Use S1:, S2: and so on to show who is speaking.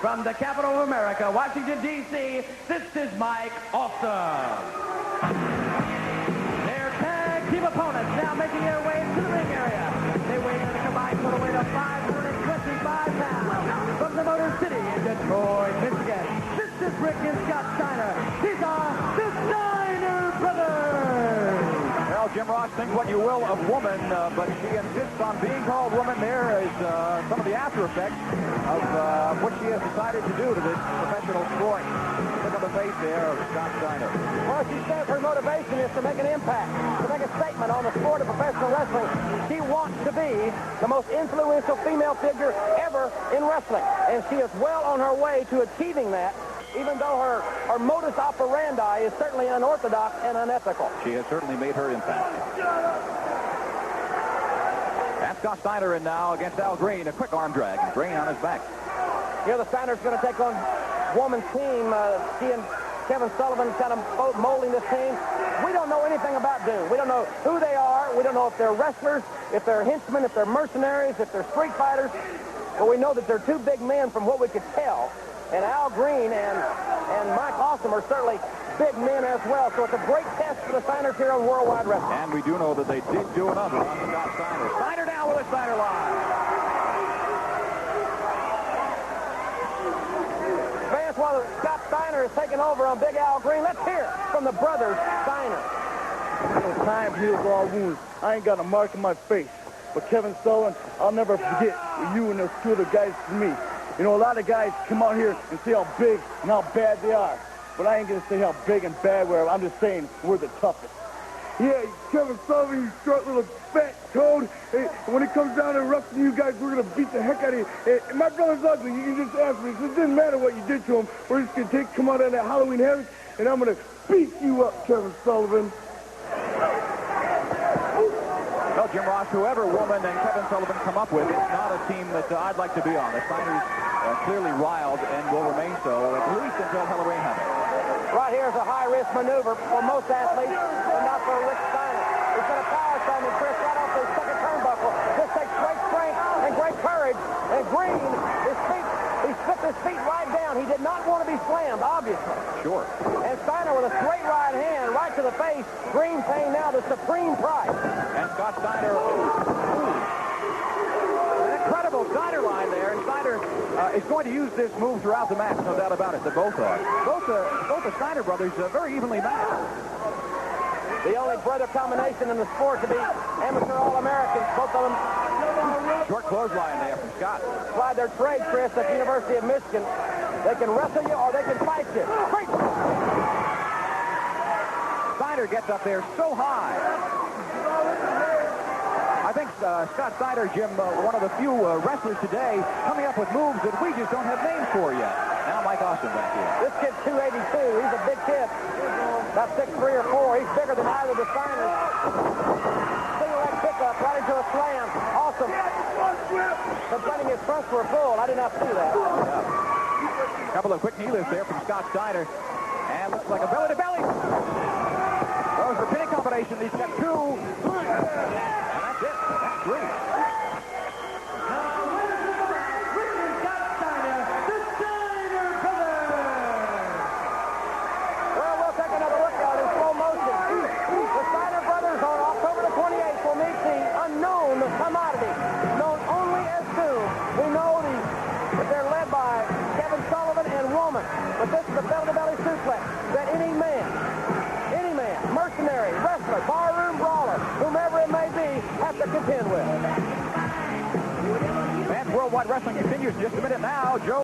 S1: from the capital of America, Washington, D.C., this is Mike Awesome. Their tag team opponents now making their way to the ring area. They weigh in at a combined total weight of 525 pounds. From the Motor City in Detroit, Michigan, this is Rick and Scott Steiner. These are the Steiner brothers.
S2: Well, Jim Ross, think what you will of woman, but she insists on being called woman. There is some of the after effects of what she has decided to do to this professional sport. Look at the face there of Scott Steiner.
S3: Well, she says her motivation is to make an impact, to make a statement on the sport of professional wrestling. She wants to be the most influential female figure ever in wrestling, and she is well on her way to achieving that, even though her modus operandi is certainly unorthodox and unethical.
S2: She has certainly made her impact. That's Scott Steiner in now against Al Green. A quick arm drag. Green on his back.
S3: Here the Steiner's going to take on woman's team. She and Kevin Sullivan kind of both molding this team. We don't know anything about Doom. We don't know who they are. We don't know if they're wrestlers, if they're henchmen, if they're mercenaries, if they're street fighters. But we know that they're two big men from what we could tell. And Al Green and Mike Awesome are certainly big men as well. So it's a great test for the Steiners here on Worldwide Wrestling.
S2: And we do know that they did do a number on Scott Steiner. Steiner down with a Steiner line.
S3: Fans, while Scott Steiner is taking over on Big Al Green, let's hear from the brothers Steiner.
S4: Those times heals all wounds. I ain't got a mark on my face. But Kevin Sullivan, I'll never forget you and those two other guys to me. You know, a lot of guys come out here and say how big and how bad they are. But I ain't going to say how big and bad we are. I'm just saying we're the toughest. Yeah, Kevin Sullivan, you short little fat toad. Hey, when it comes down to wrestling you guys, we're going to beat the heck out of you. Hey, my brother's ugly. You can just ask me. So it doesn't matter what you did to him. We're just going to come out on that Halloween Havoc, and I'm going to beat you up, Kevin Sullivan.
S2: Well, Jim Ross, whoever woman and Kevin Sullivan come up with, it's not a team that I'd like to be on. The Steiners are clearly riled and will remain so, at least until Halloween Havoc.
S3: Right here is a high-risk maneuver for most athletes, but not for Rick Steiner. He's got a power slamming Chris right off the second turnbuckle. This takes great strength and great courage. And Green, he slipped his feet right down. He did not want to be slammed, obviously.
S2: Sure.
S3: And Steiner with a straight right hand right to the face. Green paying now the supreme price.
S2: And Scott Steiner, an incredible Steiner line there. And Steiner is going to use this move throughout the match, no doubt about it. They both are. Both the Steiner brothers very evenly matched.
S3: The only brother combination in the sport to be amateur All-Americans. Both of them.
S2: Short clothesline there from Scott.
S3: Applied their trade, Chris, at the University of Michigan. They can wrestle you or they can fight you. Great.
S2: Steiner gets up there so high. I think Scott Steiner, Jim, one of the few wrestlers today coming up with moves that we just don't have names for yet. Now Mike Awesome back here.
S3: This kid's 282. He's a big kid. About 6'3" or 4. He's bigger than either of the Steiners. Single leg pickup right into a slam. Awesome. Complaining his fronts were full. I did not see that.
S2: Yeah. Couple of quick knee lifts there from Scott Steiner. And looks like a belly-to-belly. Those are pinning combination. He's got 2. And that's it. That's 3.
S3: Commodity, known only as Doom. We know that they're led by Kevin Sullivan and Roman, but this is a belly-to-belly suplex that any man, mercenary, wrestler, barroom brawler, whomever it may be, has to contend with.
S2: Fans, Worldwide Wrestling continues in just a minute now. Joe.